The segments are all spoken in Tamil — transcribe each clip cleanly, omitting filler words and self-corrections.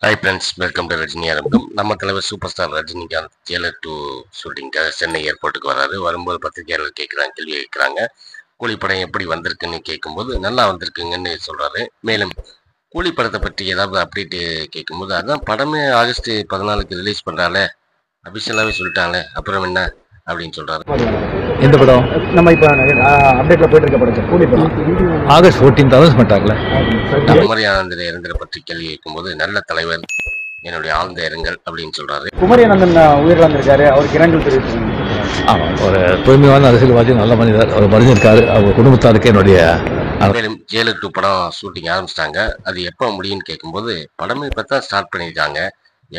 Hi friends, welcome to Rajini ஆரம்பம். நம்ம தலைவர் சூப்பர் ஸ்டார் ரஜினிகாந்த் ஜெயிலர் 2 ஷூட்டிங்காக சென்னை ஏர்போர்ட்டுக்கு வராரு. வரும்போது பத்திரிகையாளர் கேள்வி கேட்குறாங்க. கூலி படம் எப்படி வந்திருக்குன்னு கேட்கும்போது நல்லா வந்திருக்குங்கன்னு சொல்றாரு. மேலும் கூலி படத்தை பற்றி ஏதாவது அப்டேட் கேட்கும்போது அதான் படமே ஆகஸ்ட் 14க்கு ரிலீஸ் பண்றாலே, அபிஷியலாகவே சொல்லிட்டாங்களே, அப்புறம் என்ன அப்படின்னு சொல்றாரு. எந்த படம் நம்ம இப்போ அப்டேட்ல போயிட்டு இருக்க படம் கூலி படம் ஆகஸ்ட் 14 அனௌன்ஸ் பண்ணிட்டாங்களே. குமரி ஆனந்தன் இறந்துற பற்றி கேள்வி கேட்கும்போது நல்ல தலைவர், என்னுடைய ஆழ்ந்த இரங்கல் அப்படின்னு சொல்றாரு. குமரி ஆனந்தன் உயிரிழந்திருக்காரு, அவருக்கு இரங்கல் தெரிவித்து. ஆமாம், ஒரு தூய்மையான அரசியல்வாதி, நல்ல மனிதர், அவர் மறைஞ்சிருக்காரு. அவங்க குடும்பத்தாருக்கு என்னுடைய. மேலும் ஜெயிலர் 2 படம் ஷூட்டிங் ஆரம்பிச்சிட்டாங்க. அது எப்போ முடியும்னு கேட்கும்போது படமே இப்போ தான் ஸ்டார்ட் பண்ணியிருக்காங்க,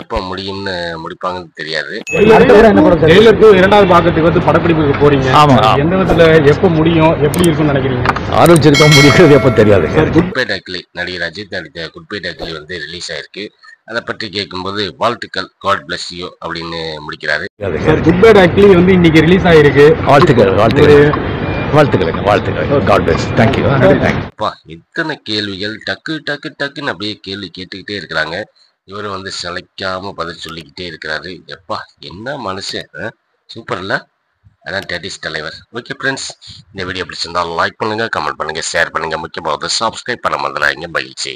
எப்போ முடியும்னு முடிப்பாங்கன்னு தெரியாது. ஜெயிலர் 2 இரண்டாவது பாகத்துக்கு வந்து படப்பிடிப்புக்கு போறீங்க. ஆமா. எந்த விதத்துல எப்போ முடியும், எப்படி இருக்கும்னு நினைக்கிறீங்க? ஆரம்பிச்சிருக்கோம், முடிக்கிறது எப்போ தெரியாது. குட்பை டாக்லி, நடிகர் அஜித் நடித்த குட்பை டாக்லி வந்து ரிலீஸ் ஆயிருக்கு. அதை பற்றி கேட்கும்போது வாழ்த்துக்கள், காட் பிளஸ் யூ அப்படின்னு முடிக்கிறாரு. குட்பை டாக்லி வந்து இன்னைக்கு ரிலீஸ் ஆயிருக்கு. வாழ்த்துக்கள், காட் பிளஸ். தேங்க்யூ. அப்பா, இத்தனை கேள்விகள் டக்கு டக்கு டக்குன்னு அப்படியே கேள்வி கேட்டுக்கிட்டே இருக்கிறாங்க. இவர் வந்து சிலைக்காம பதில் சொல்லிக்கிட்டே இருக்கிறாரு. எப்பா, என்ன மனுஷன், சூப்பர்ல. அதான் டேட்டிஸ் தலைவர். ஓகே ஃப்ரெண்ட்ஸ், இந்த வீடியோ பிடிச்சிருந்தால் லைக் பண்ணுங்க, கமெண்ட் பண்ணுங்க, ஷேர் பண்ணுங்க, முக்கியமாக சப்ஸ்கிரைப் பண்ண மறந்துடாதீங்க. மகிழ்ச்சி.